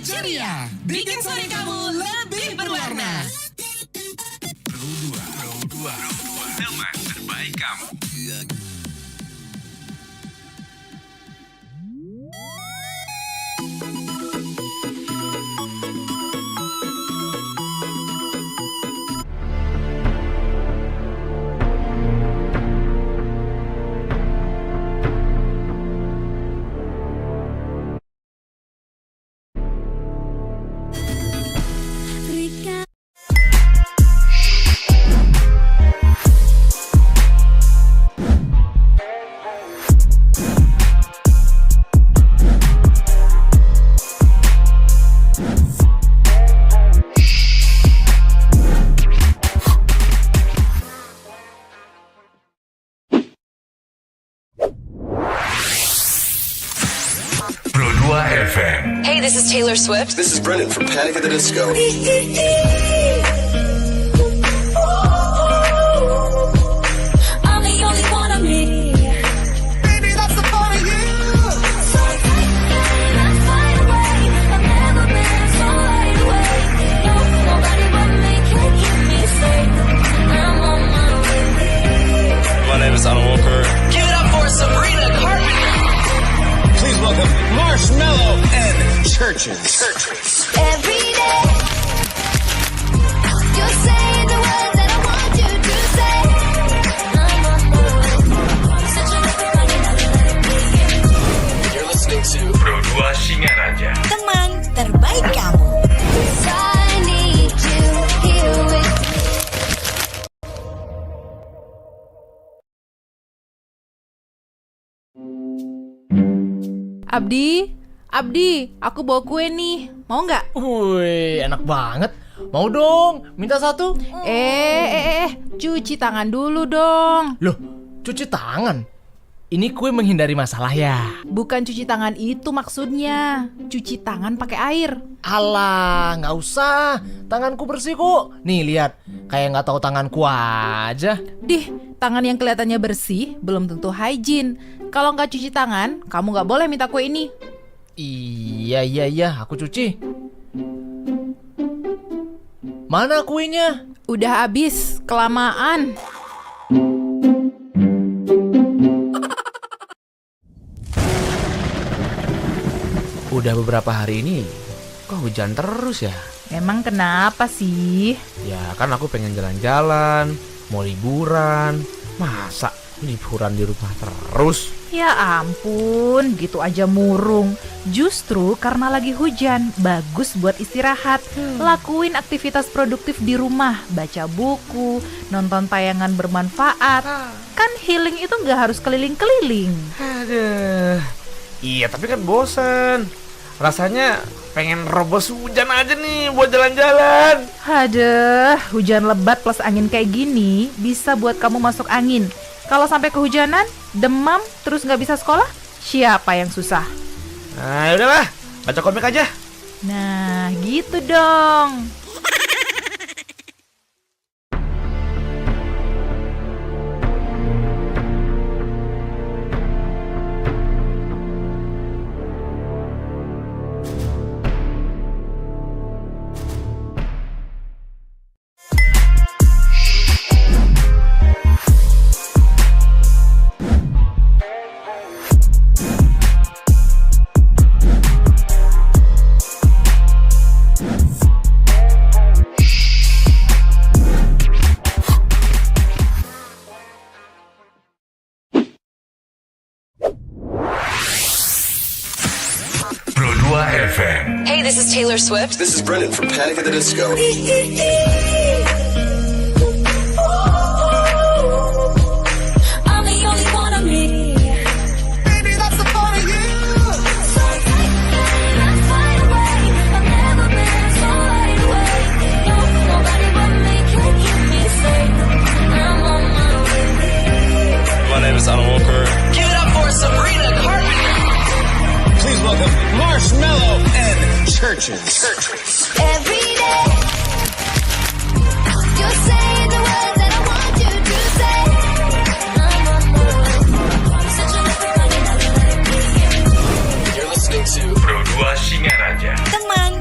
ceria, bikin sore kamu lebih berwarna. Pro 2, teman terbaik kamu. Pro 2 FM. Hey, this is Taylor Swift. This is Brendan from Panic at the Disco. I'm the only one of me. Baby, that's the fun of you. So take me, let's fly away. I've never been so wide awake. No, nobody but me can keep me safe. I'm on my way. My name is Alan Walker. Give it up for Sabrina Carpenter. Please welcome Marshmello and Churches. Every day, you're saying the words that I want you to say. I'm on my way. Such a lovely running, let it begin. You're listening to Pro 2 Singaraja. Teman terbaik kamu. 'Cause I need you here with me. Abdi, aku bawa kue nih. Mau nggak? Wih, enak banget. Mau dong, minta satu. Cuci tangan dulu dong. Loh, cuci tangan? Ini kue menghindari masalah ya? Bukan cuci tangan itu maksudnya. Cuci tangan pakai air. Alah, nggak usah. Tanganku bersih kok. Nih, lihat. Kayak nggak tahu tanganku aja. Dih, tangan yang kelihatannya bersih belum tentu hygiene. Kalau nggak cuci tangan, kamu nggak boleh minta kue ini. Iya, aku cuci. Mana kuenya? Udah habis, kelamaan. Udah beberapa hari ini kok hujan terus ya? Emang kenapa sih? Ya kan aku pengen jalan-jalan, mau liburan. Masa liburan di rumah terus? Ya ampun, gitu aja murung. Justru karena lagi hujan, bagus buat istirahat. Lakuin aktivitas produktif di rumah, baca buku, nonton tayangan bermanfaat. Kan healing itu gak harus keliling-keliling. Aduh. Iya tapi kan bosan. Rasanya pengen robos hujan aja nih buat jalan-jalan. Aduh, hujan lebat plus angin kayak gini bisa buat kamu masuk angin. Kalau sampai kehujanan, demam, terus gak bisa sekolah, siapa yang susah? Nah yaudahlah, baca komik aja. Nah, gitu dong. Pro 2 FM. Hey, this is Taylor Swift. This is Brendan from Panic at the Disco. I'm the only one of me. Baby, that's the fun of you. So take me, let's fly away. I've never been so wide awake. No, nobody but me can keep me safe. I'm on my way. My name is Alan Walker. Give it up for Sabrina Carpenter. Please welcome Marshmello and Churches. Every day, you're saying the words that I want you to say. I'm on my way. Such a lovely running, let it begin. You're listening to Pro 2 Singaraja. Teman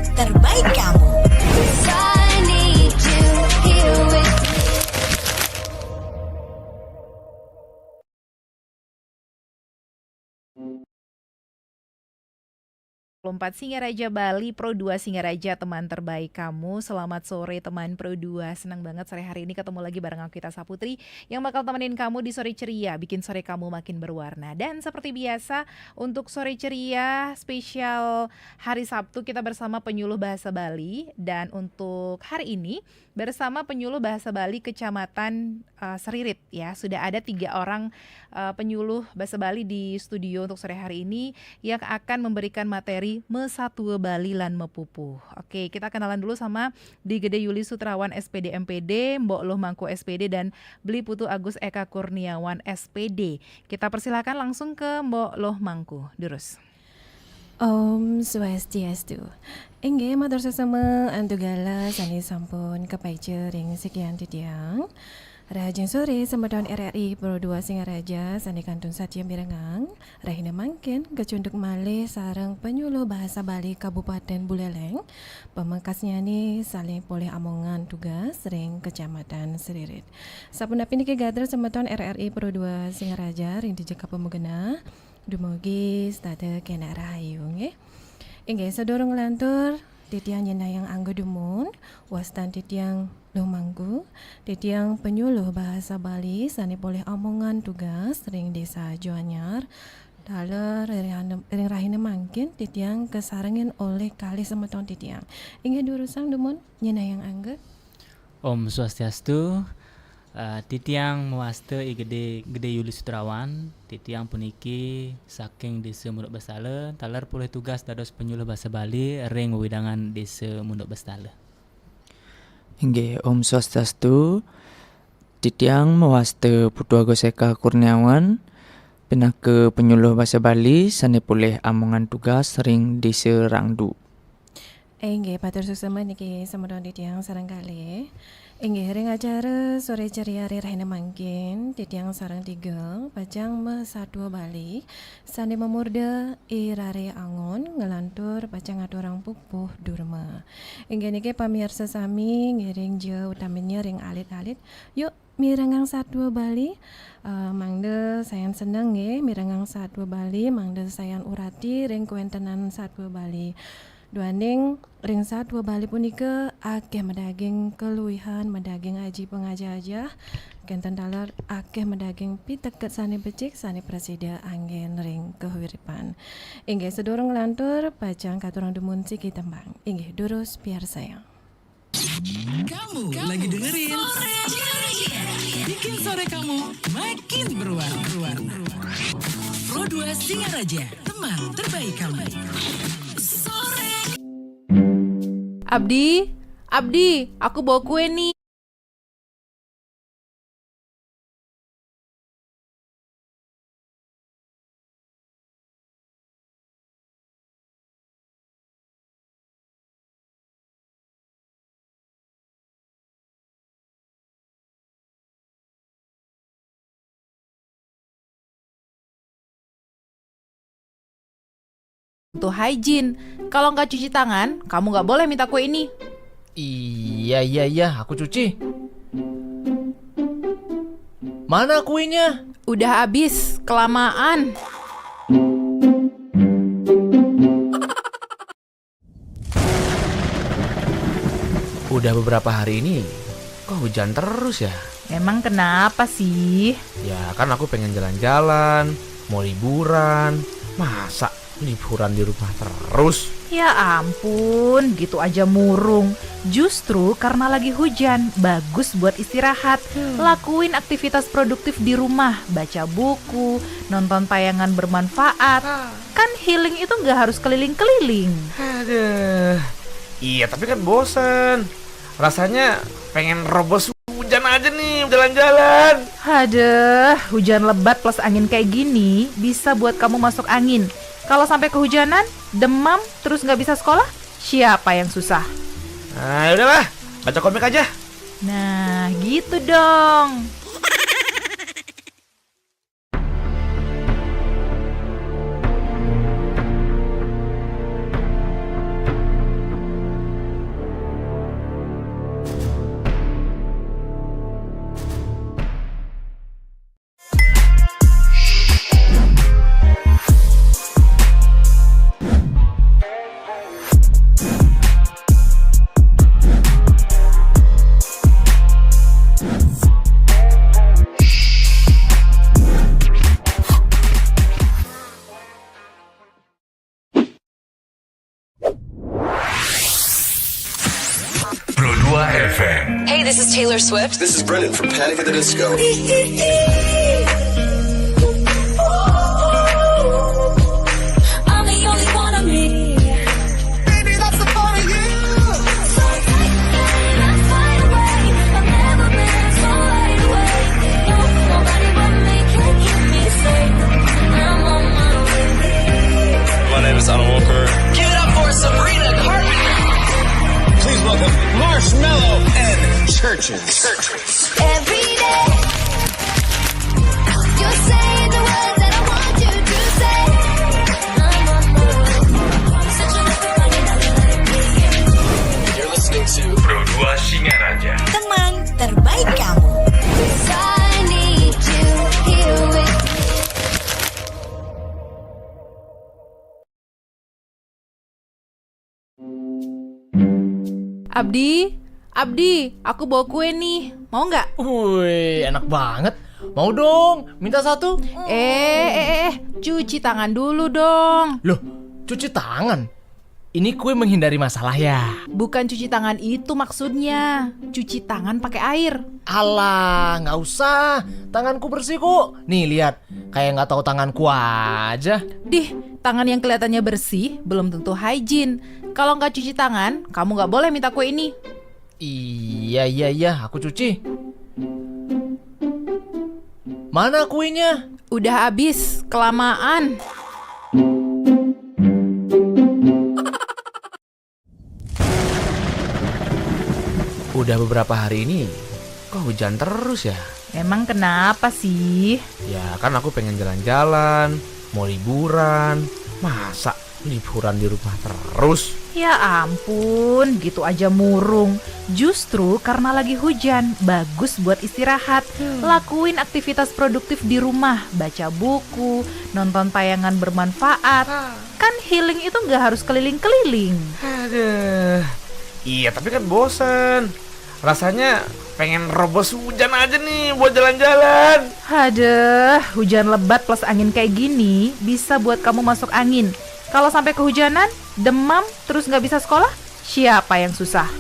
4 Singaraja Bali, Pro 2 Singaraja, teman terbaik kamu. Selamat sore teman Pro 2. Senang banget sore hari ini ketemu lagi bareng aku Tita Saputri yang bakal temenin kamu di sore ceria, bikin sore kamu makin berwarna. Dan seperti biasa untuk sore ceria spesial hari Sabtu kita bersama penyuluh bahasa Bali. Dan untuk hari ini bersama penyuluh bahasa Bali Kecamatan Seririt ya. Sudah ada 3 orang penyuluh bahasa Bali di studio untuk sore hari ini yang akan memberikan materi Mesatua Bali lan Mepupuh. Oke, kita kenalan dulu sama Di Gede Yuli Sutrawan SPD MPD, Mbok Loh Mangku SPD dan Beli Putu Agus Eka Kurniawan SPD. Kita persilakan langsung ke Mbok Loh Mangku. Durus. Om Swastiastu. Inggih matur sesama antugala sani sampun kepaija ring sekian titiang. Rajin sore semedon RRI Pro 2 Singaraja sani kantun Satya Mirengang. Rahina mangkin kecunduk malih sareng penyuluh bahasa Bali Kabupaten Buleleng. Pemengkasnya ni saling poleh amongan tugas ring Kecamatan Seririt. Sapundapi niki gadra semedon RRI Pro 2 Singaraja ring dijeka pemugena. Dumugi stade kena rahayu nggih. Inggih sedorong lantur titiang nyenayang anggo dumun, wastan titiang lumangku, titiang penyuluh bahasa Bali sani boleh omongan tugas ring desa Joanyar. Dalar ring rahina mangkin titiang kesarengin oleh kali semeton titiang. Inggih durusang dumun nyenayang anggo. Om Swastiastu. Titiang mewaste Gede Yuli Sutrawan, titiang puniki saking desa Munduk Bestala, talar pulih tugas dados penyuluh bahasa Bali ring wewidangan desa Munduk Bestala. Inggih Om Swastiastu. Titiang mewaste Putu Agus Eka Kurniawan, pinake penyuluh bahasa Bali sane pulih amongan tugas ring desa Rangdu. Inggih patur susama niki semedon titiang sareng kalih. Inggih ring acara sore ceria rahina mangkin titiang sareng 3 pajang Mesatua Bali sandi memurda irare angon ngelantur pajang aturang pupuh durma. Inggih niki pamirsa sami ngiring je utamanya ring alit-alit. Yuk mirengang Satua Bali. Mangde sayan seneng nggih mirengang Satua Bali, mangde sayan urati ring kuentenan Satua Bali. Duaning ring Satua Bali punika akeh medaging keluihan, medaging aji pengaja-aja, kenten dalar akeh medaging piteket sani becik sani presida angin ring kehuripan. Inggih sedorong lantur pajang katurang dumun siki tembang. Inggih durus biar sayang. Kamu lagi dengerin bikin sore kamu makin berwarna. Pro 2 Singaraja, teman terbaik kamu. Abdi, aku bawa kue nih. Untuk hygiene, kalau nggak cuci tangan, kamu nggak boleh minta kue ini. Iya, aku cuci. Mana kuenya? Udah habis, kelamaan. Udah beberapa hari ini kok hujan terus ya? Emang kenapa sih? Ya kan aku pengen jalan-jalan, mau liburan. Masa liburan di rumah terus? Ya ampun, gitu aja murung. Justru karena lagi hujan, bagus buat istirahat. Lakuin aktivitas produktif di rumah, baca buku, nonton tayangan bermanfaat. Kan healing itu gak harus keliling-keliling. Aduh. Iya, tapi kan bosan. Rasanya pengen robos hujan aja nih, jalan-jalan. Aduh, hujan lebat plus angin kayak gini bisa buat kamu masuk angin. Kalau sampai kehujanan, demam, terus nggak bisa sekolah, siapa yang susah? Nah, udahlah, baca komik aja. Nah, gitu dong. Hey, this is Taylor Swift. This is Brendan from Panic at the Disco. I'm the only one of me. Baby, that's the part of you. So take me, let's fight away. I've never been so wide awake. No, nobody but me can keep me safe. I'm on my way. My name is Alan Walker. Give it up for Sabrina Carpenter. Please welcome Marshmallow and Churches. Every day, you're saying the words that I want you to say. I'm on my way. Such a You're listening to Pro 2 Singaraja. Teman terbaik kamu. I need you here with me. Abdi, aku bawa kue nih. Mau nggak? Wih, enak banget. Mau dong, minta satu. Cuci tangan dulu dong. Loh, cuci tangan? Ini kue menghindari masalah ya? Bukan cuci tangan itu maksudnya. Cuci tangan pakai air. Alah, nggak usah. Tanganku bersih kok. Nih, lihat. Kayak nggak tahu tanganku aja. Dih, tangan yang kelihatannya bersih belum tentu hygiene. Kalau nggak cuci tangan, kamu nggak boleh minta kue ini. Iya, aku cuci. Mana kuenya? Udah habis, kelamaan. Udah beberapa hari ini kok hujan terus ya? Emang kenapa sih? Ya kan aku pengen jalan-jalan, mau liburan. Masa liburan di rumah terus? Ya ampun, gitu aja murung. Justru karena lagi hujan, bagus buat istirahat. Lakuin aktivitas produktif di rumah, baca buku, nonton tayangan bermanfaat. Kan healing itu nggak harus keliling-keliling. Aduh. Iya, tapi kan bosan. Rasanya pengen robos hujan aja nih buat jalan-jalan. Aduh, hujan lebat plus angin kayak gini bisa buat kamu masuk angin. Kalau sampai kehujanan, demam, terus nggak bisa sekolah, siapa yang susah?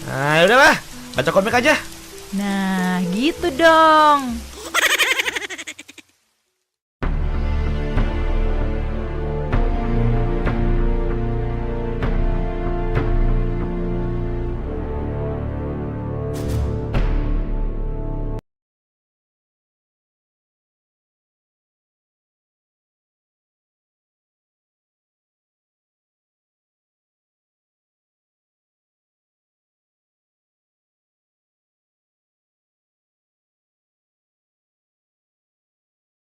Nah, udahlah, baca komik aja. Nah, gitu dong.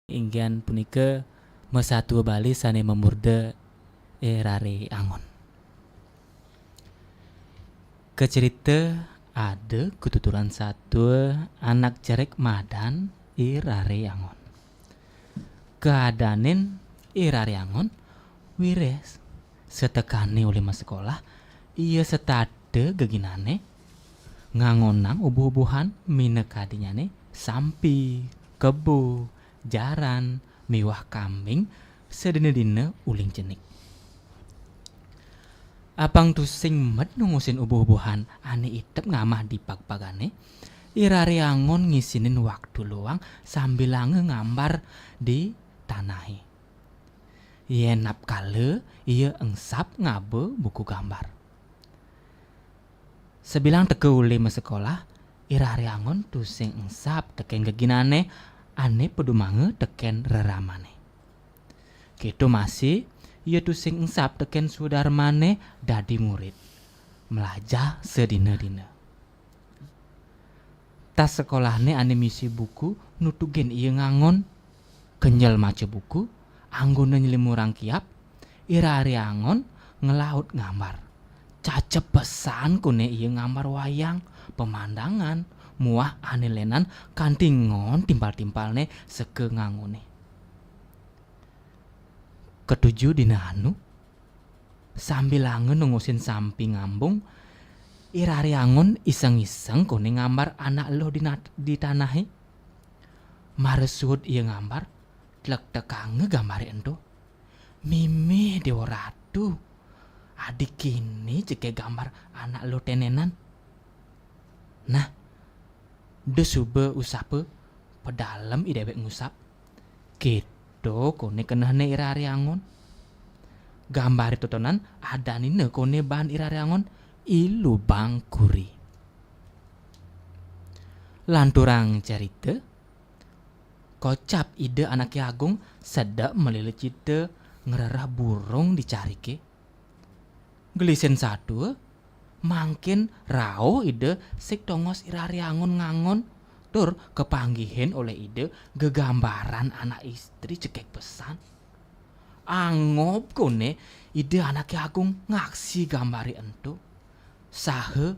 Inggian punika mesatu Bali sane memurde rare angon. Kecerita ada ketuturan satu anak cerek madan rare angon. Keadanin rare angon wires setekani oleh mas sekolah ia setade geginane ngangonang ubuh-ubuhan minekadinyane sampi kebu jaran, mewah kambing, sedene-dene uling cenik. Apang tusing med nungusin ubuh-ubuhan ane itep ngamah di pag-pagane, irare angon ngisinin waktu luang sambil ngambar di tanahi. Yenap kale iya engsap ngabe buku gambar. Sebilang teke ule sekolah, irare angon tusing engsap teken geginane ane pedumange teken reramane. Gitu masih, ia tusing engsap teken sudarmane dadi murid. Melajah sedina-dina. Tas sekolahne ane misi buku nutugen ia ngangon. Kenyel maca buku, anggone nyelimurang kiap, irari angon ngelaut ngambar. Cacep pesan kune ia ngambar wayang, pemandangan, muah anelenan kantingon timpal-timpalne seke ngangone. Ketujuh dina anu sambil angen nungusin samping ngambung irari angon iseng-iseng kone ngambar anak lo di tanahe. Maresud iya ngambar tlek tekange gambare endo. Mimi dewa ratu adik kini ceke gambar anak lo tenenan. Nah, de sube usape pedalem i dewek ngusap gitu kone kenehne irari angon gambar totonan ada nine kone bahan irari angon i lubang kuri lanturang cerita kocap ide anak Ki Agung sedap melilit cite ngererah burung dicari ke gelisen satu mangkin rao ide sik tongos irari angon ngangon tur kepanggihin oleh ide gegambaran anak istri cekek pesan angop kone ide anak Ki Agung ngaksi gambari entu sahe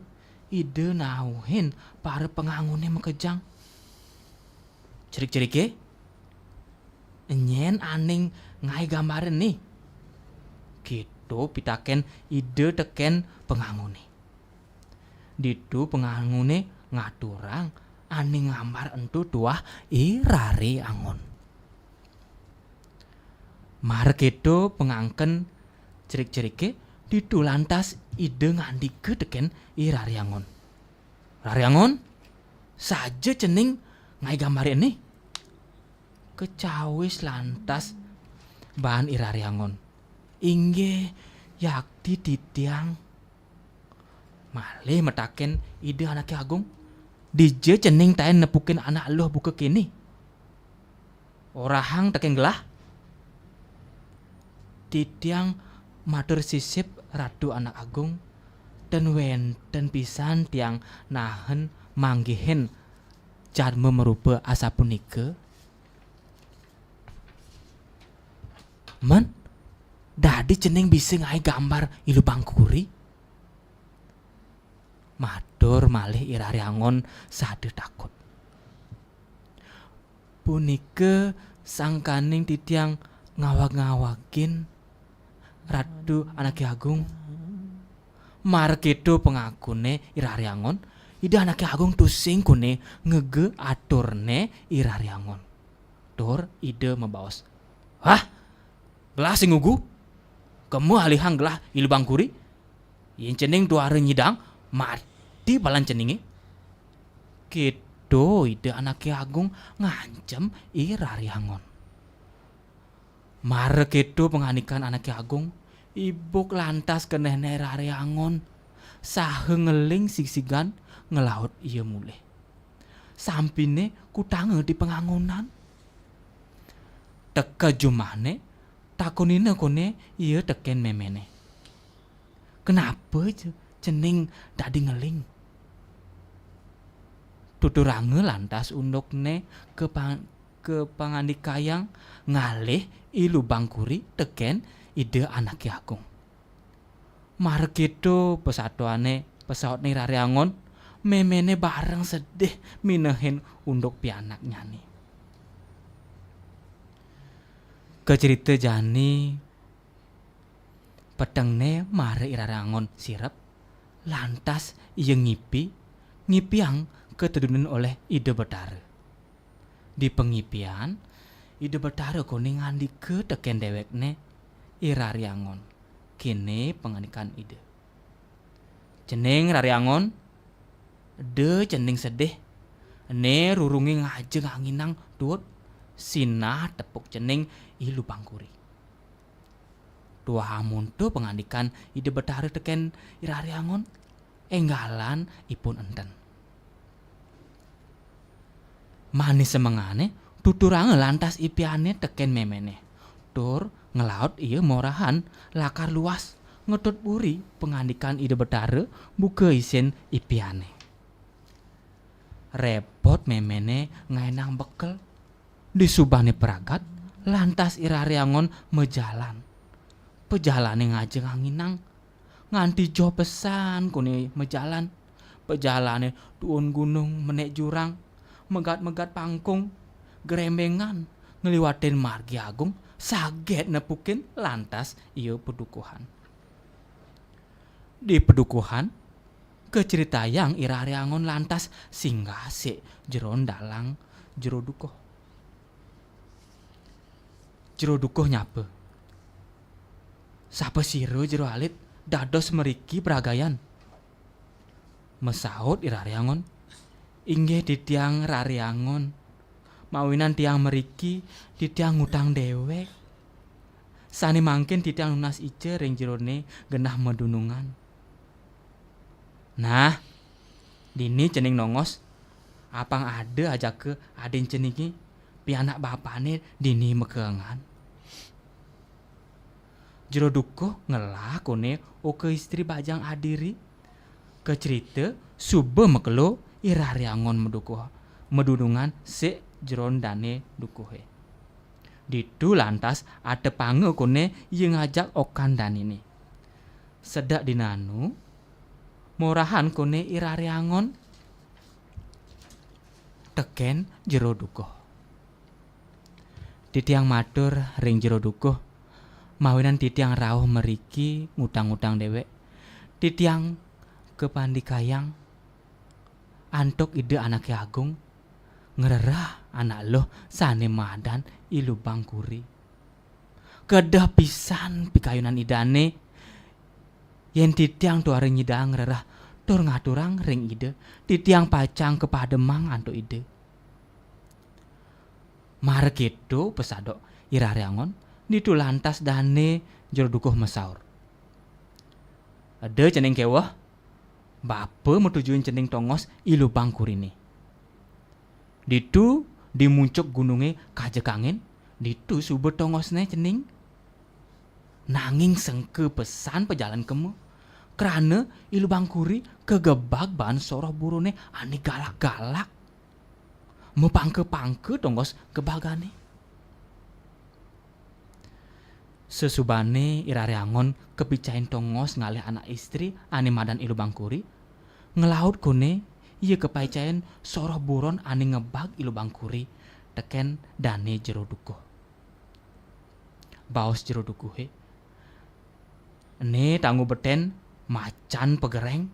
ide nauhin para pengangunnya mekejang cerik-cerik ke enyen aning ngai gambaran nih gitu pitaken ide teken pengangune ditu pengangune ngaturang aning ngambar entu tuah irari angon mar gitu pengangken cerik-cerike ditu lantas ide ngandike teken irari angon rari angon saja cening ngai gambar ini kecawis lantas bahan irari angon ingge yakti titiang malih metaken ide anak Ki Agung dije cening taen nepukin anak loh buka kini orahang teken gelah titiang matur sisip ratu anak Agung dan wenten pisan tiang nahen manggihin jarme merubah asa punike men dadi ceneng bisa ngai gambar ilu bangkuri matur malih irari angon sade takut punike sangkaning titiang ngawak-ngawakin ratu anak Ki Agung mar kitu pengakune irari angon ida anak Ki Agung tusing kune ngege aturne irari angon tur ide membaos hah gelah sing ngugu kamu alihang gelah ilu bangkuri yen cening tuare nyidang mati balan ceningi gitu ide anak Ki Agung ngancem irari angon mar gitu penganikan anak Ki Agung ibuk lantas kenehne irari angon sahe ngeling sisigan ngelaut iya mulih sampine kutange di pengangunan teka jumane takunine kone iya teken memene kenapa cening dadi ngeling tuturange lantas undukne ke pangandikayang ngalih ilu bangkuri teken ide anak Ki Agung mar kitu pesatuane pesawat irari angon memene bareng sedih minehin unduk pianak nyani kecerita jani petengne mare irari angon sirep lantas iya ngipiang ketedunan oleh ide Betara di pengipian ide Betara kuning ngandike teken dewekne irari angon kene penganikan ide ceneng rari angon de ceneng sedih ne rurungi ngajeng anginang tuut sinah tepuk ceneng ilu bangkuri tua hamuntu pengandikan ide Betara teken irari angon enggalan ipun enten manis semengane tuturange lantas ipiane teken memene tur ngelaut iya morahan lakar luas ngetut puri pengandikan ide Betara buka isin ipiane repot memene ngainang bekel disubane peragat lantas irari angon mejalan pejalane ngajeng anginang nganti jo pesan kune mejalan pejalane tuun gunung menek jurang megat-megat pangkung gerembengan ngeliwatin margi agung saget nepukin lantas iya pedukuhan di pedukuhan keceritayang irari angon lantas singgah si jeron dalang jero dukoh nyape sapa siro jero alit dados meriki peragayan mesaut irari angon inggih titiang rariangon mawinan tiang meriki titiang ngutang dewek sane mangkin titiang lunas ice ring jerone genah medunungan. Nah dini cening nongos apang ada aja ke aden ceniki pianak bapane dini mekengan. Jero duko ngelah kone oke istri bajang adiri ke cerita sube mekelo irariangon medunungan se jeron dane dukuhe. Ditu lantas ada pange kone yang ngajak okan dan ini. Sedak dinanu morahan kone irariangon teken jero duko. Titiang matur ring jero duko mawinan titiang rawuh meriki ngutang-ngutang dewek. Titiang kepandikayang antuk ide anaknya agung ngererah anak loh sane madan ilu bangkuri. Kedah pisan pikayunan idane yen titiang tuare nyidang ngererah tur ngaturang ring ide titiang pacang kepademang antuk ide. Marek itu pesadok irariangon ditu lantas dane jero dukuh mesaur. Ada ceneng kewah bapa metujuin ceneng tongos ilu bangkurini. Ditu dimuncuk gununge kajek angin, ditu sube tongosne ceneng. Nanging sengke pesan pejalan kemu, kerana ilu bangkuri kegebag ban soroh burune ani galak-galak. Mepangke-pangke tongos kebagane. Sesubane irariangon kepicain tongos ngalih anak istri ane madan ilu bangkuri ngelaut kone iya kepicain soroh buron ane ngebag ilu bangkuri teken dane jero dukuh. Baos jero dukuhe ane tanggu beten macan pegereng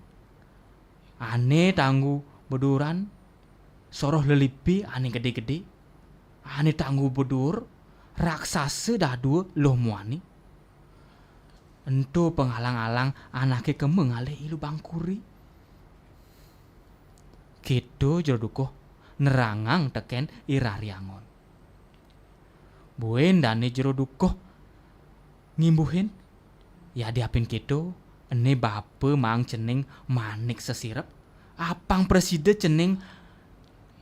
ane tanggu beduran soroh lelipi ane gede-gede ane tanggu bedur raksasa dadu loh muani. Ento penghalang-alang anake kemeng alih ilu bangkuri. Gitu jodokoh nerangang teken irariangon. Buen dane jodokoh ngimbuhin ya diapin gitu ene bapa mang ceneng manik sesirep apang presiden ceneng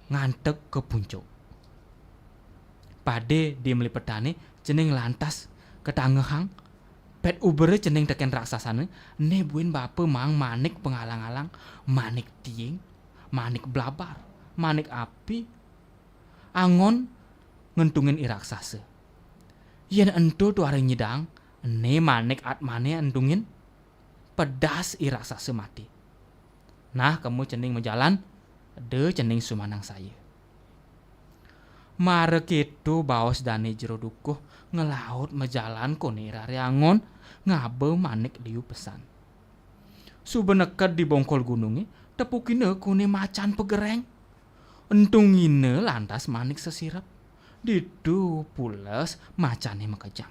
ngantek ke puncuk. Pade di melipetane ceneng lantas ketangehang pet ubere ceneng teken raksasane ne buin bapa mang manik penghalang-alang manik tiing manik blabar manik api angon ngentungin iraksasa. Yen ento tuare nyidang ne manik atmane entungin pedas iraksasa mati. Nah kamu ceneng menjalan de ceneng sumanang saya. Marek itu baos dane jero dukuh ngelaut mejalan kone irariangon ngabe manik liu pesan. Subeneket di bongkol gununge tepukine kone macan pegereng. Entungine lantas manik sesirap. Ditu pules macane mekejang.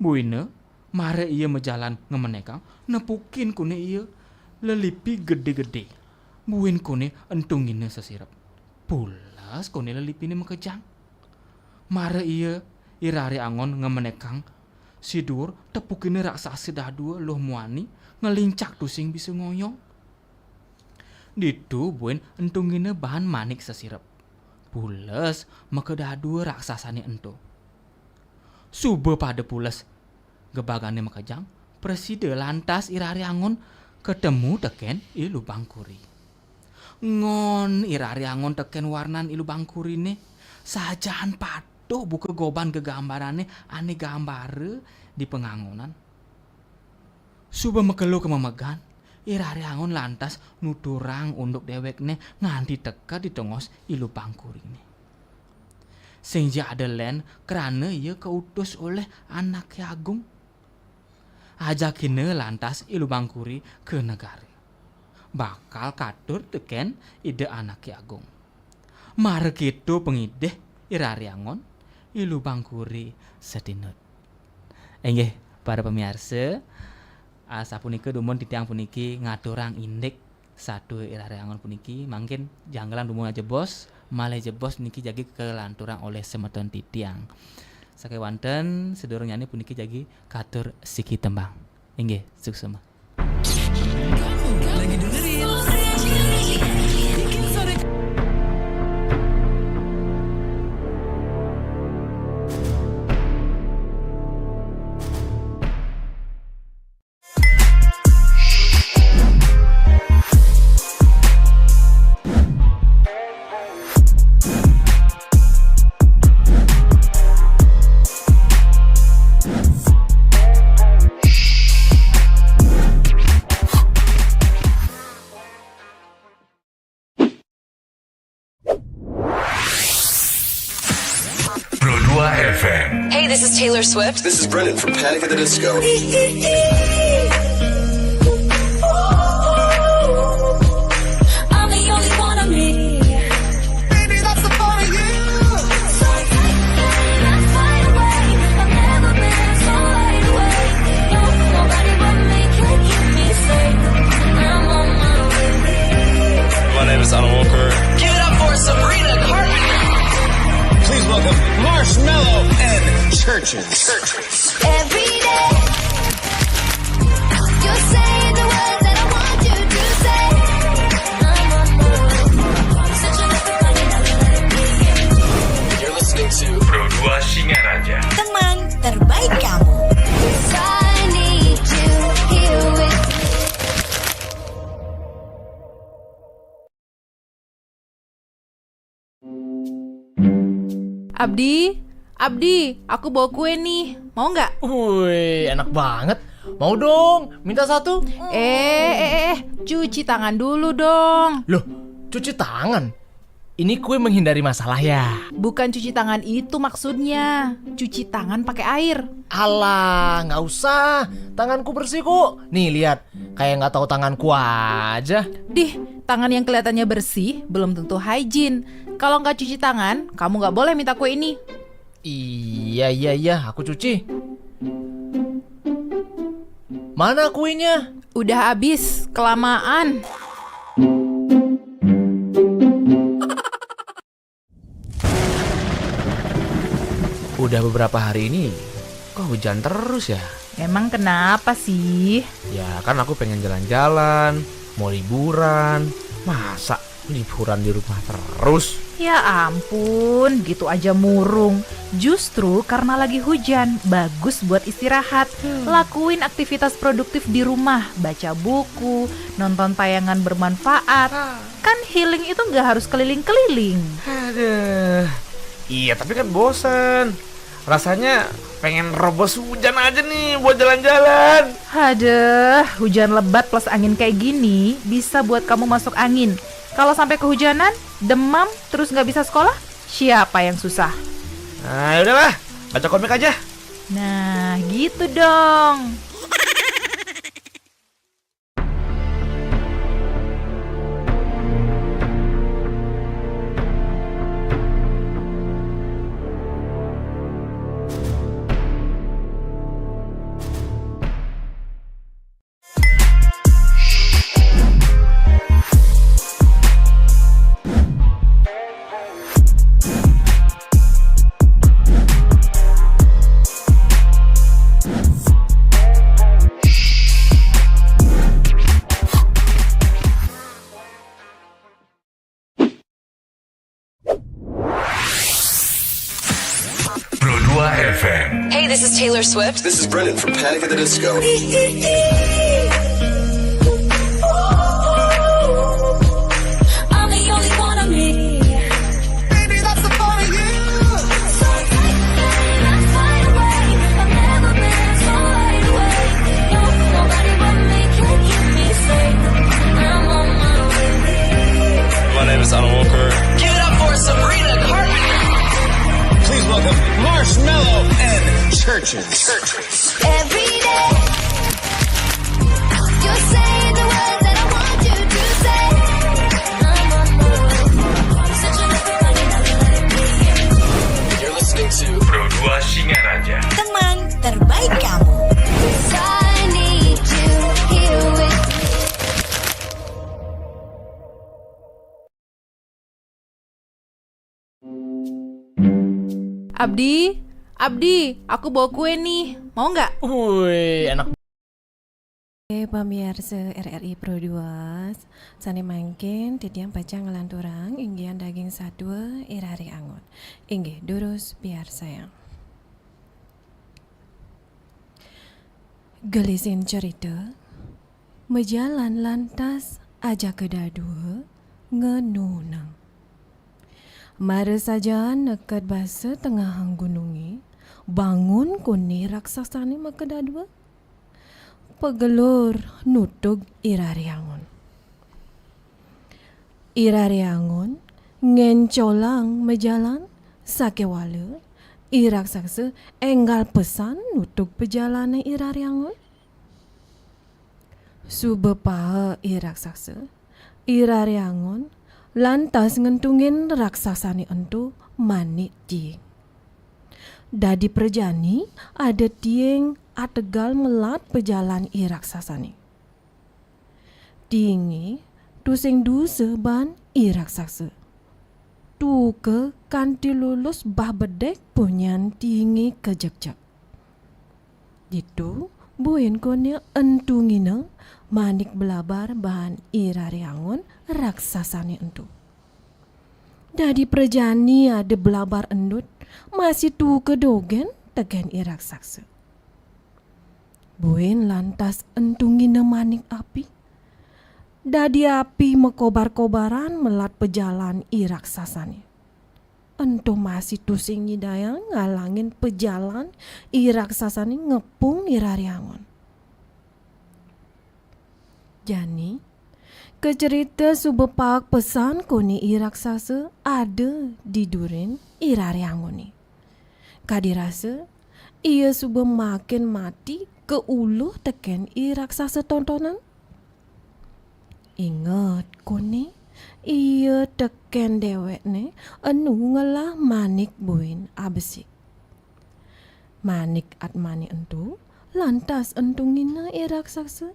Buine mare iya mejalan ngemenekang nepukin kone iya lelipi gede-gede. Buin kone entungine sesirap. Pules kone lelipine mekejang. Mare iya irari angon ngemenekang sidur tepukine raksasa dadu loh muani ngelincak tusing bisa ngoyong. Ditu buen entungine bahan manik sesirep. Pules mekedadu raksasane ento. Sube pada pules gebagane mekejang preside lantas irari angon ketemu teken ilu bangkuri. Ngon irari angon teken warnan ilu bangkurine sajaan patuh buka goban kegambarane ane gambare di pengangonan. Suba mekelo kememegan irari angon lantas nuturang unduk dewekne nganti teka di tengos ilu bangkurine. Sehingga ada len kerana ia keutus oleh anak agung. Ajakine lantas ilu bangkuri ke negara. Bakal katur teken ide anak agung. Marek itu pengideh irariangon ilu bangkuri sedinut. Enggih para pemirsa, sapuniki dumun titiang puniki ngaturang indek satu irah angon puniki mungkin janggalan dumung aja bos malah jebos niki jagi kelanturang oleh semeton titiang sakai wanten sedorong nyanyi puniki jagi katur siki tembang inggih sukses. Lagi dengerin Bikin sore Pro 2 FM. Hey, this is Taylor Swift. This is Brennan from Panic at the Disco. I'm the only one of me. Baby, that's the part of you. So let's fight away. I've never been so wide awake. No, nobody but me can keep me safe. I'm on my way. My name is Alan Walker. Give it up for Sabrina Carpenter. Please welcome Marshmello and Churches. Every day, you're saying the words that I want you to say. I'm on my way. Such a You're listening to Pro 2 Singaraja. Teman terbaik kamu. I need you here with me. Abdi, aku bawa kue nih. Mau nggak? Wih, enak banget. Mau dong, minta satu. Cuci tangan dulu dong. Loh, cuci tangan? Ini kue menghindari masalah ya? Bukan cuci tangan itu maksudnya. Cuci tangan pakai air. Alah, nggak usah. Tanganku bersih kok. Nih lihat, kayak nggak tahu tanganku aja. Dih, tangan yang kelihatannya bersih belum tentu hygiene. Kalau nggak cuci tangan, kamu nggak boleh minta kue ini. Iya, aku cuci. Mana kuenya? Udah habis, kelamaan. Udah beberapa hari ini kok hujan terus ya? Emang kenapa sih? Ya kan aku pengen jalan-jalan, mau liburan. Masa liburan di rumah terus? Ya ampun, gitu aja murung. Justru karena lagi hujan, bagus buat istirahat. Lakuin aktivitas produktif di rumah, baca buku, nonton tayangan bermanfaat. Kan healing itu nggak harus keliling-keliling. Aduh. Iya tapi kan bosan. Rasanya pengen robos hujan aja nih buat jalan-jalan. Aduh, hujan lebat plus angin kayak gini bisa buat kamu masuk angin. Kalau sampai kehujanan, demam, terus nggak bisa sekolah, siapa yang susah? Nah yaudahlah, baca komik aja. Nah gitu dong. Pro 2 FM. Hey, this is Taylor Swift. This is Brennan from Panic at the Disco. I'm the only one of me. Baby, that's the part of you. So let's fight away. I've never been so wide awake. No, nobody but me can keep me safe. I'm on my way. My name is Alan Walker. Give it up for Sabrina Carpenter. Please welcome Marshmello and Churches. Every day, you're saying the words that I want you to say. I'm on my way. Such a You're listening to Pro 2 Singaraja. Teman terbaik kamu. I need you here with me. Abdi, aku bawa kue nih. Mau nggak? Wih, enak. Pemirsa RRI Pro 2 Sani mangkin titiang pacang ngelanturang inggian daging sadua irari angon. Inggih durus biar sayang. Gelisin cerita mejalan lantas aja kedadua ngenunang. Mare saja nekat basa tengah hang gunungi bangun kuni raksasani makedadua. Pegelur nutug irariangon. Irariangon ngencolang mejalan sakewala iraksasa enggal pesan nutug pejalane irariangon. Subepaha iraksasa irariangon lantas ngentungin raksasani entu manik dieng. Dadi perjani ada dieng ategal melat pejalan iraksasani. Dingi tusing dusa ban iraksasa. Tuke kanti lulus bah bedek punyan tinggi kejek-jek. Ditu buin konya entungina manik belabar bahan irariangon raksasani entu. Dadi perjani ada belabar endut masih tuke dogen tegen iraksasa. Buin lantas entungina manik api. Dadi api mekobar-kobaran melat pejalan iraksasani. Entu masih tusing nyidayang ngalangin pejalan iraksasani ngepung irariangon. Jani, kecerita subepak pesan koni iraksasa ada di durin irariangoni. Kadirasa, ia suba makin mati ke uluh teken iraksasa tontonan. Ingat koni, ia teken dewek ne anu ngalah manik buin abesik. Manik atmani entu lantas entungina iraksasa.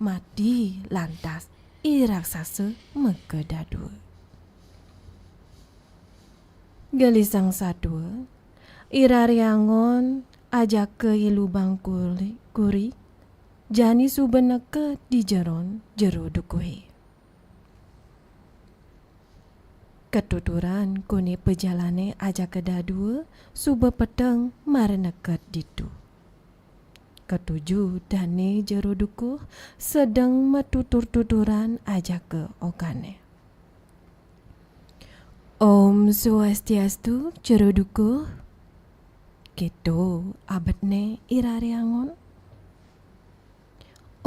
Mati lantas iraksasa mekedadua. Gelisang sadua, irariangon aja ke ilubang kuri, jani subeneke di jeron jero dukuhi. Ketuturan kuni pejalane aja kedadua sube peteng mareneket ditu. Ketujuh dane jero dukuh sedang metutur-tuturan aja ke ogane. Om Swastiastu jero dukuh. Gitu abadne irariangon.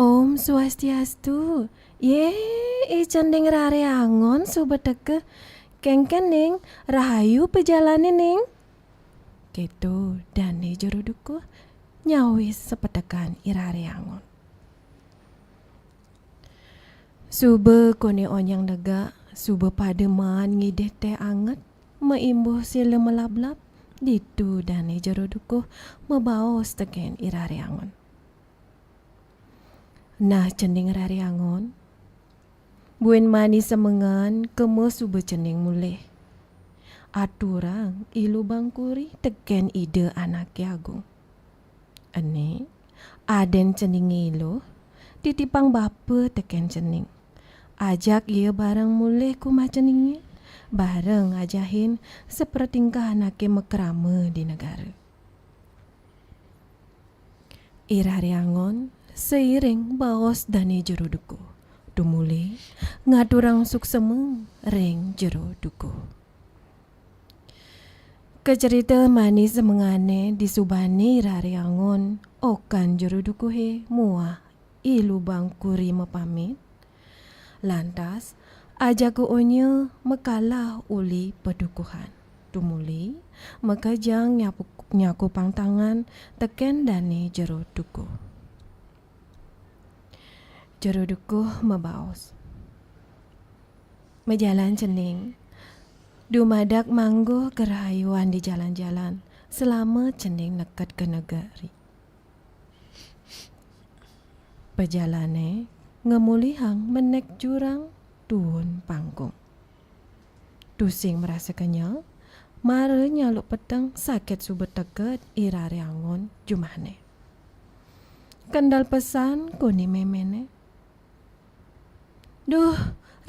Om Swastiastu. Ye icending rariangon subeteke kengkening rahayu pejalane ning. Gitu dane jero dukuh nyawis sepetekan irariangon. Sube kone onyang daga sube pademan ngideh teh anget meimbuh sile melablap ditu dane jero dukuh mebaos teken irariangon. Nah cening rariangon buin mani semengan kemo sube cening mulih. Aturang ilu bangkuri teken ide anak agung. Ane aden cening ilu titipang bapa teken cening. Ajak ia barang mulih kuma ceningnya. Bareng ajahin sepertingkah anake mekrama di negara. Irariangon seiring baos dane jero duku. Dumuli ngaturang sukseme ring jero duku. Kecerita manis mengane disubani irariangon okan jero dukuhe muah ilu bangkuri mepamit. Lantas ajaku onye mekalah uli pedukuhan. Tumuli mekajang nyaku pangtangan teken dane jero duku. Jero duku mebaos. Mejalan cening. Dumadak manggo kerahayuan di jalan-jalan selama cening nekat ke negari. Pejalane ngemulihang menek jurang tuun panggung. Tusing merasa kenyal, Mare nyaluk peteng sakit subet teket irari angon jumane. Kendal pesan kuni memene. Duh,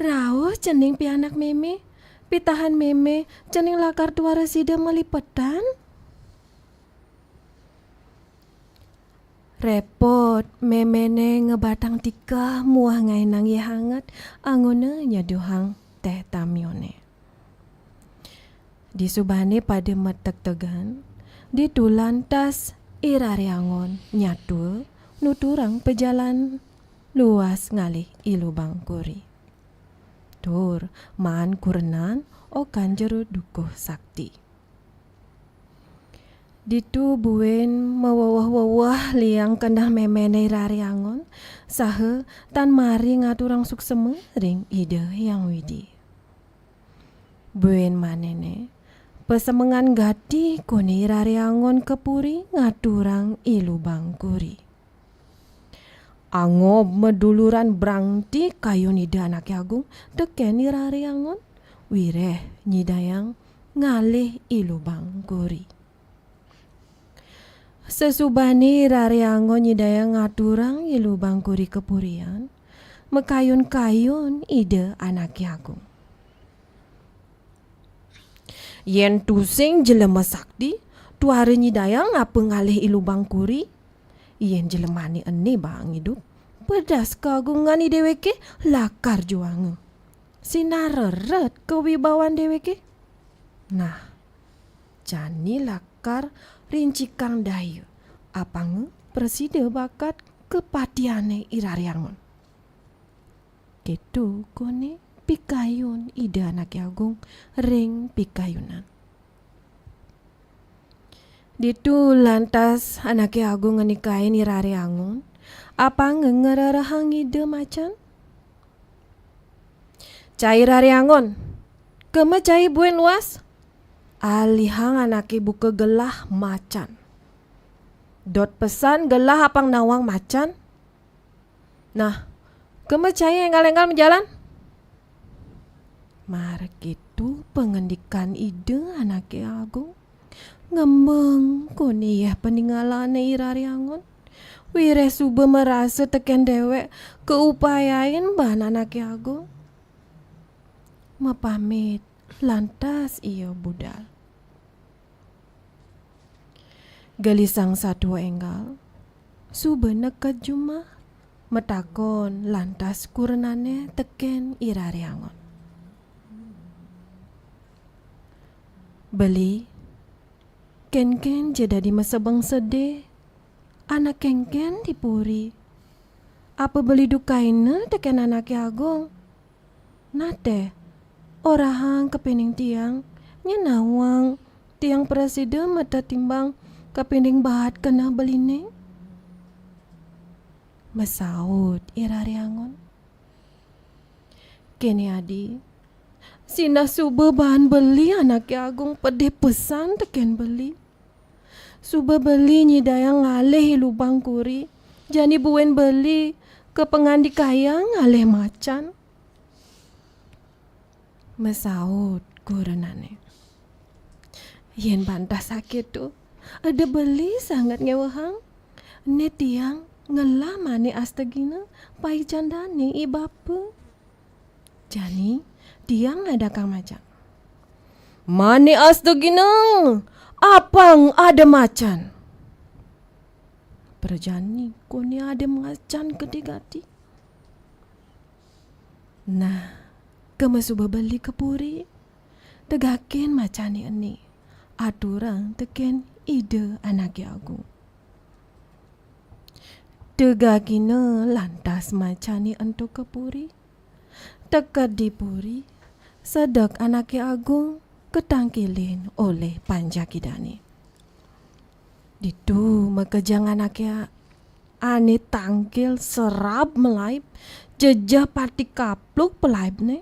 rawuh cening pi anak meme. Pitahan meme cening lakar tua resida melipetan. Repot memene ngebatang tika muah ngai nang ye hangat angone nyaduhang teh tamione. Disubane pada metek tegan, ditulan tas irari angon nyatu nuturang pejalan luas ngalih ilubang kuri. Tur maan kurenan okan jeruk dukuh sakti. Ditu buen mewawah-wawah liang kendah memene irari angon sahe tan mari ngaturang sukseme ring ide yang widi. Buen manene pesemengan gati kuni irari angon kepuri ngaturang ilubang kuri. Angob meduluran brangti kayu nida anak agung teken irari angon wireh nyidayang ngalih ilubang kuri. Sesubani irari angon nyidayang ngaturang ilubang kuri kepurian mekayun-kayun ide anak agung. Yen tusing jelema sakti tuare nyidayang ngapa ngalih ilubang kuri. Yen jelemani eni bang hidup pedas kagungan i deweke lakar juang sinareret kewibawan deweke. Nah jani lakar rincikang dayu apang preside bakat kepatiane irari angon. Gitu kone pikayun ide anak agung ring pikayunan. Ditu lantas anak agung ngenikain irari angon apa ngerarahang ide macan? Cair irari angon keme cai buen luas alihang anak ibu ke gelah macan. Dot pesan gelah apang nawang macan. Nah keme cai enggal-enggal menjalan. Mar gitu pengendikan ide anak agung ngembeng kuni ya peninggalane irari angon. Wire sube merasa teken dewek keupayain bahan anak agung. Mepamit lantas iyo budal. Gelisang satu enggal sube neket jumah metakon lantas kurenane teken irari angon. Beli ken-ken jeda di mesebeng sedih. Anak ken-ken dipuri. Apa beli dukaina teken anak agung. Nate orahang kepening tiang nyenawang tiang presiden mata timbang kepening bahat kena beline. Mesaut irari angon. Kene adi Sina suba bahan beli anak agung pedih pesan teken beli. Suba beli nyidayang ngalih lubang kuri. Jani buen beli ke pengandikayang ngalih macan. Mesaut kurenane. Yen bantah sakit tu ada beli sangat ngewahang. Ne tiang ngelah mani astagina pai candane ibapa. Jani tiang ada kang macan. Mani astagina apang ada macan. Perjani kuni ada macan ketigati. Nah kemesuba beli kepuri tegakin macani ini aturang teken ide anak agung. Tegakina lantas macani untuk kepuri tekat dipuri sedek anak agung ketangkilin oleh panjakidani. Ditu makejang anaknya ane tangkil serap melaip jejah pati kapluk pelaip ne.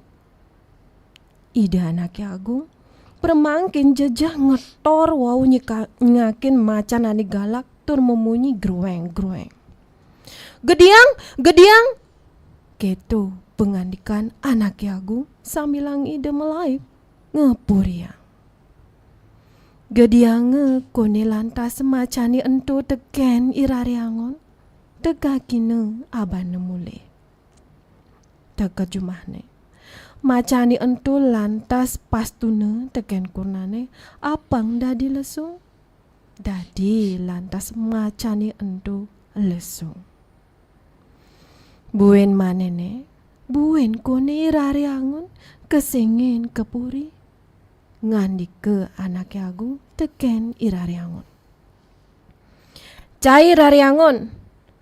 Ide anaknya agung permangkin jejah ngetor wau nyakin macan ane galak tur memunyi grueng-grueng. Gediang gitu pengandikan anaknya agung sambilang ide melaip ngepuriang. Gediange kone lantas macani ento teken irariangon. Tegakine abane mule. Teka jumahne. Macani ento lantas pastune teken kurnane apang dadi lesung. Dadi lantas macani ento lesung. Buen manene, buen kone irariangon kesengin kepuri. Ngandi ke anak agung teken irariangon. Cai irariangon,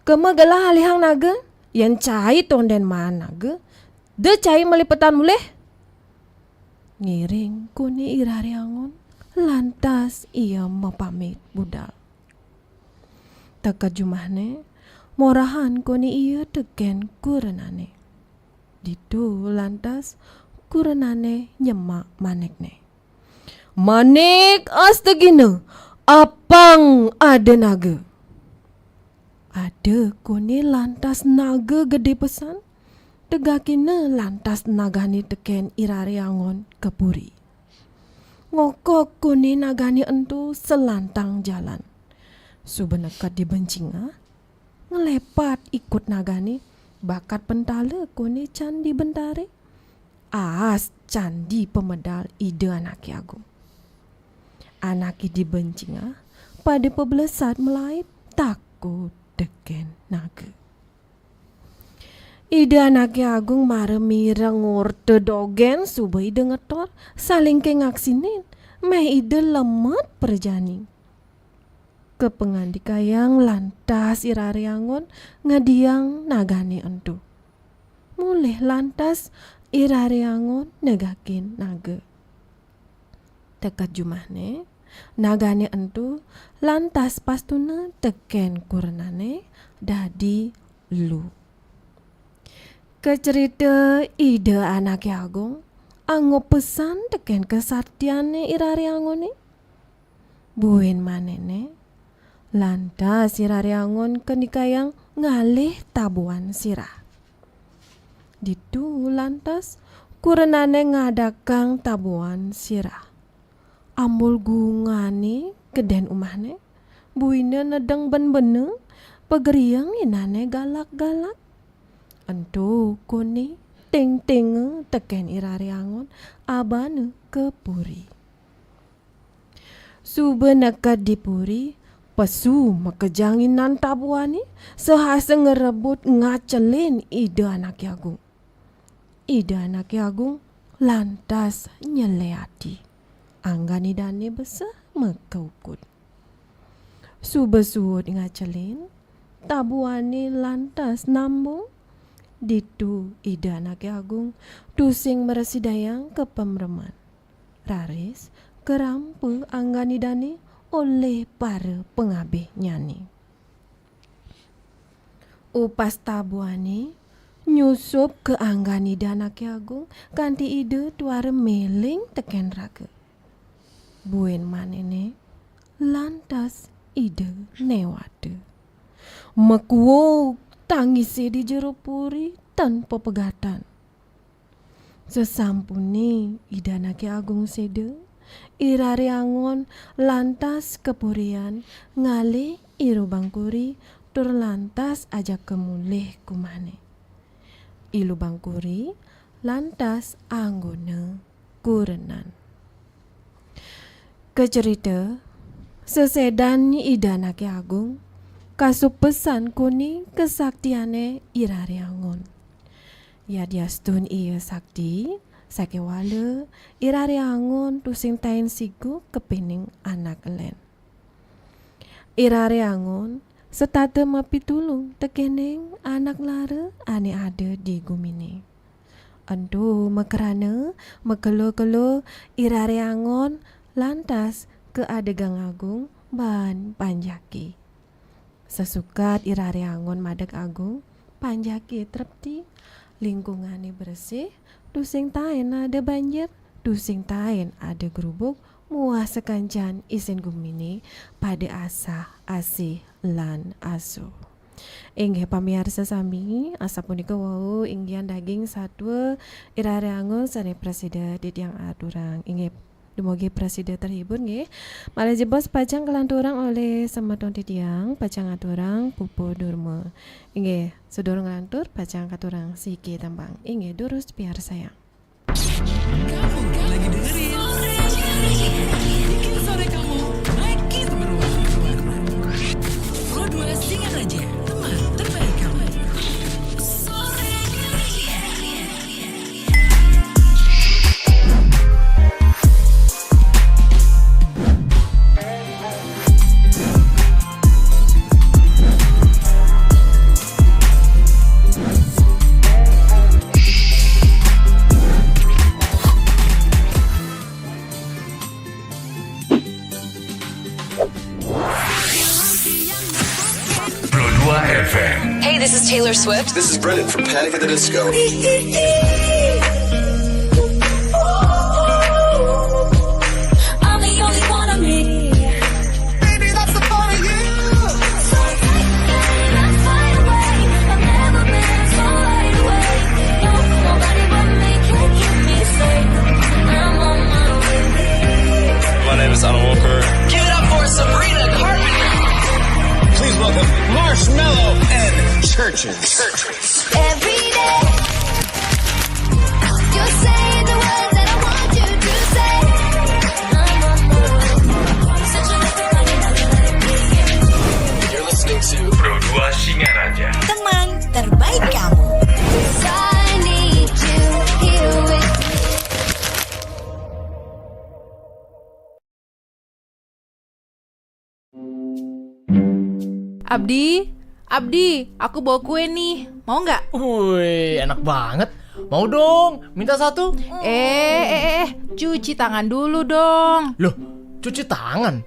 kemegala halihang naga, yang cai tonden mana naga, de cai melipetan muleh. Ngiring kone irariangon, lantas ia mapamit budal. Teka jumahne, morahan kone ia teken kurenane. Ditu lantas kurenane nyemak manekne. Manik astagina, apang ada naga. Ada kone lantas naga gede pesan. Tegakina lantas nagani teken irariangon kepuri. Ngokok kone nagani entu selantang jalan. Subenekat dibencinga, ngelepat ikut nagani, bakat pentala kone candi bentare. As candi pemedal ide anaki agung. Anaki dibencinga, pada pebelesat melaip takut teken naga. Ide anaki agung maremira ngorte dogen subai dengetor saling kengaksinin meh ide lemat perjani. Kepengandikayang lantas irariangon ngadiang nagani entu. Mulih lantas irariangon negakin naga. Tekat jumahne nagani entu lantas pastuna teken kurenane dadi lu. Kecerita ide anak agung anggo pesan teken kesaktiane irariangone. Buen manene lantas irariangon kenikayang ngalih tabuan sirah. Ditu lantas kurenane ngadakang tabuan sirah. Ambul gungane keden umahne, buine nedeng ben-beneng, pegeriang inane galak-galak. Entu kone ting-ting teken irariangon abane kepuri. Subeneka dipuri, pesu mekejanginan tabuani, sehasa ngerebut ngacelin ide anak agung. Ide anak agung lantas nyeleati. Anggani dane besar mekaukut. Subesuut ngacelin, tabuani lantas nambung. Ditu ide anak agung tusing meresidayang ke pemreman. Raris kerampu anggani dane oleh para pengabih nyani. Upas tabuani nyusup ke anggani anak agung kanti ide tuare meling teken raga. Buen manene lantas ide newade. Mekuo tangisi di jero puri tanpa pegatan. Sesampuni ide anak agung sede, irariangon lantas kepurian ngale iru bangkuri tur lantas ajak kemulih kumane. Ilu bangkuri lantas anggone kurenan. Kecerita sesedan ide anak agung kasup pesan kuning kesaktiane irariangon. Ya diastun iya sakti sakewala irariangon tusing tain sigu kepening anak elen. Irariangon setate mapitulung tekeneng anak lara ane ada di gumine. Entu mekerana mekelo-kelo irariangon lantas ke adegang agung ban panjaki. Sesukat irariangon madeg agung panjaki trepti lingkungane bersih tusing tain ada banjir tusing tain ada gerubuk muah sekancan isin gumini pada asah asih lan asu. Inggih pamirsa sami asapunika wau inggian daging satwa irariangon sane presida ditiang aturang inggih Dumugi presiden terhibur nggih. Malah jebos pajang kelanturang oleh Semadon Titiang, pajang aturang Pupu Durma. Nggih, sedurung ngelantur pajang katurang Siki Tembang. Nggih, durus biar sayang. Lagi dengerin Bikin sore kamu makin berwarna. Pro 2 Singaraja, teman terbaik kamu. Pro 2 FM. Hey, this is Taylor Swift. This is Brendan from Panic at the Disco. I'm the only one of me. Baby, that's the part of you. So take me, let's fight away. I've never been so wide awake. No, nobody but me can keep me safe. I'm on my way. My name is Alan Walker. Give it up for Sabrina Carpenter. Please welcome Marshmello and Churches. Every day, you're saying the words that I want you to say. I'm on my way. Such a little running, let it be. You're listening to Pro 2 Singaraja. Teman terbaik kamu. I need you here with me. Abdi, aku bawa kue nih. Mau nggak? Wih, enak banget. Mau dong, minta satu. Cuci tangan dulu dong. Loh, cuci tangan?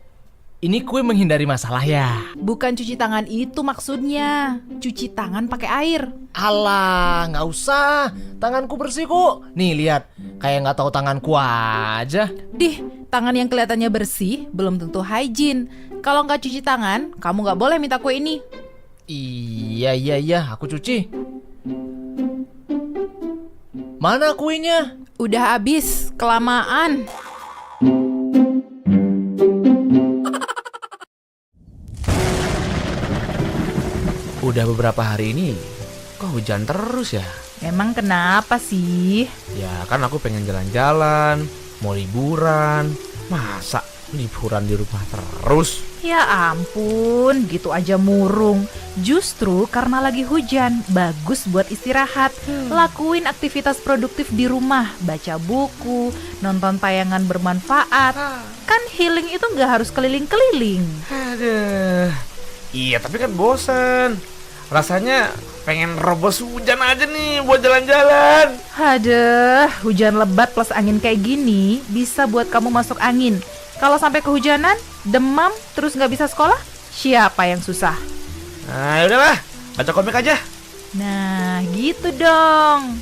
Ini kue menghindari masalah ya? Bukan cuci tangan itu maksudnya. Cuci tangan pakai air. Alah, nggak usah. Tanganku bersih kok. Nih lihat, kayak nggak tahu tanganku aja. Dih, tangan yang kelihatannya bersih belum tentu hygiene. Kalau nggak cuci tangan, kamu nggak boleh minta kue ini. Iya, aku cuci. Mana kuenya? Udah habis, kelamaan. Udah beberapa hari ini kok hujan terus ya? Emang kenapa sih? Ya kan aku pengen jalan-jalan, mau liburan. Masa liburan di rumah terus? Ya ampun, gitu aja murung. Justru karena lagi hujan, bagus buat istirahat. Lakuin aktivitas produktif di rumah, baca buku, nonton tayangan bermanfaat. Kan healing itu nggak harus keliling-keliling. Aduh. Iya, tapi kan bosan. Rasanya pengen robos hujan aja nih buat jalan-jalan. Aduh, hujan lebat plus angin kayak gini bisa buat kamu masuk angin. Kalau sampai kehujanan, demam, terus nggak bisa sekolah, siapa yang susah? Nah, yaudahlah, baca komik aja. Nah, gitu dong.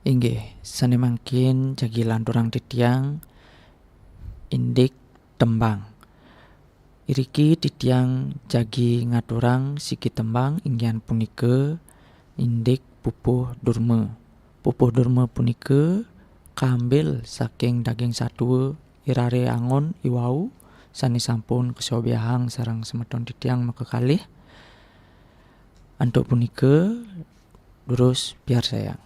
Inggih, sane mangkin jagi lanturang titiang indik tembang. Iriki titiang jagi ngaturang siki tembang inggian punike indik pupuh durma. Pupuh durma punike kambil saking daging satwa irare angon iwau sane sampun kesobiahang sarang semeton titiang makakalih. Antuk punike durus biar sayang.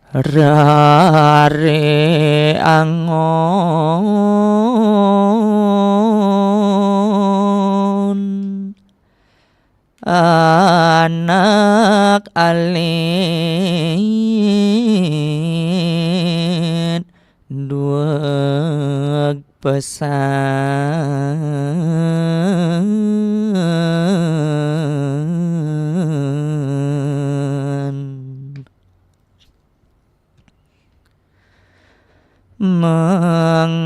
Rare angon anak alin duag pesan mengambarni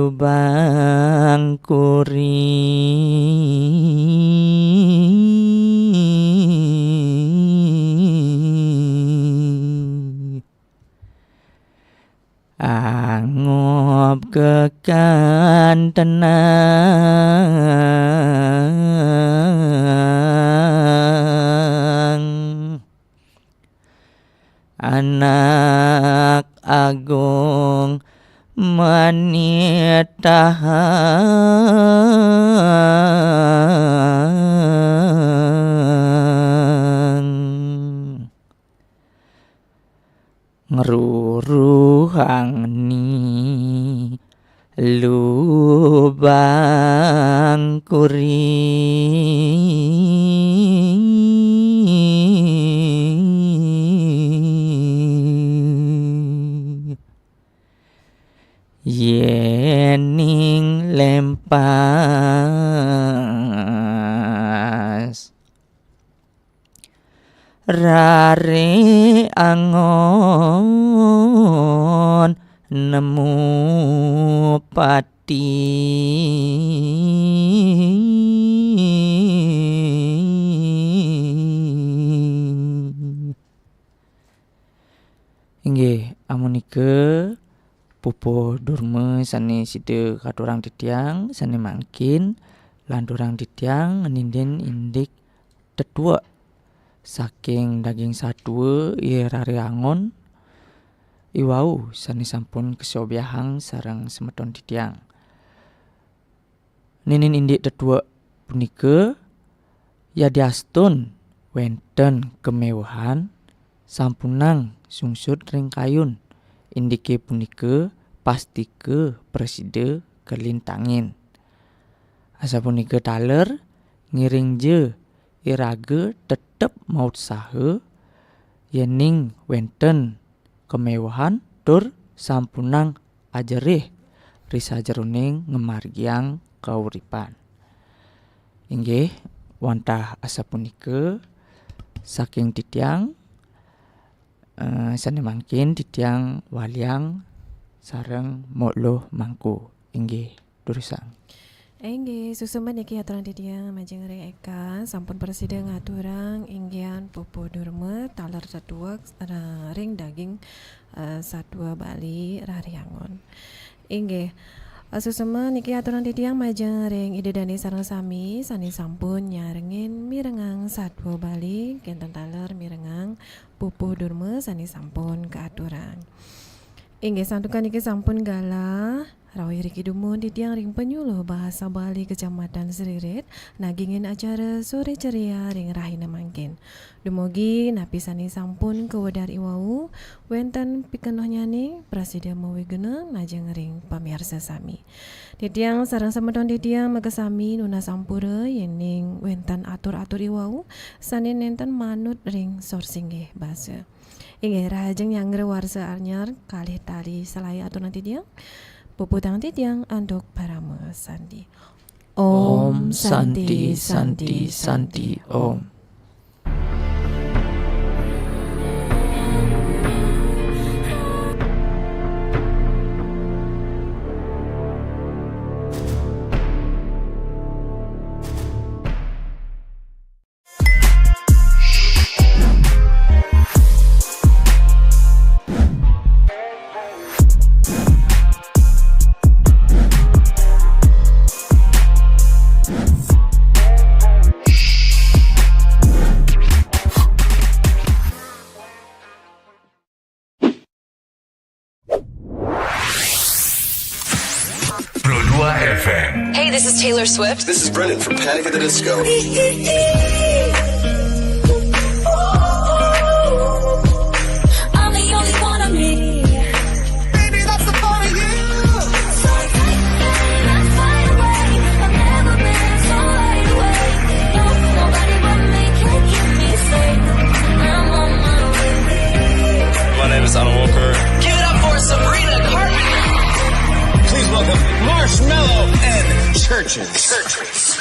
lubang kuring angop kekantenang anak agung manitahang ngeruruhang ni lubang kuring yening lempas rare angon nemu pati inggih amunike pupuh durme sane side katurang ditiang sane mangkin lan durang ditiang ninden indik tetua saking daging satwa irare angon iwau sane sampun kesobyahang sareng semeton ditiang ninin indik tetua punika yadiastun wenten kemewahan sampunang sungsut ring kayun indike punika pastike preside kelintangin asa punika taler ngiring je irage tetep maut saha yening wenten kemewahan tur sampunang ajerih risa jeroning ngemargiang kauripan inggih wantah asa punika saking titiang sane mangkin titiang waliang sareng moklo mangku inggih durusang Inggih susuman iki aturan titiang majeng ring eka sampun presida ngaturang inggian pupuh durma taler tetuak ring daging satwa Bali rariangon inggih susuman iki aturan titiang majeng ring ide dani sareng sami sani sampun nyarengin mirengang satwa Bali kenten taler mirengang pupuh durma sani sampun keaturan inggih santukan iki sampun galah Rawi Riki Dumun titiang ring penyuluh bahasa Bali Kecamatan Seririt nagingin acara sore ceria ring rahina mangkin dumugi napisani sampun kewedar iwau wenten pikenoh nyani presida mawigena najeng ring pamirsa sami titiang sareng semeton titiang makasami nuna sampura yening wenten atur-atur iwau sanin nenten manut ring sorsinggih basa inggih rahajeng yang warsa anyar kalih tali selaya aturan titiang puputang titiang andok parama sandi Om Santi Santi Santi Om Hey, this is Taylor Swift. This is Brendan from Panic at the Disco. I'm the only one of me. Baby, that's the part of you. So take let's fight away. I've never been so wide awake. No, nobody but me can keep me safe. I'm on my way. My name is Alan Walker. Give it up for Sabrina Carpenter. Please welcome Marshmello and Churches.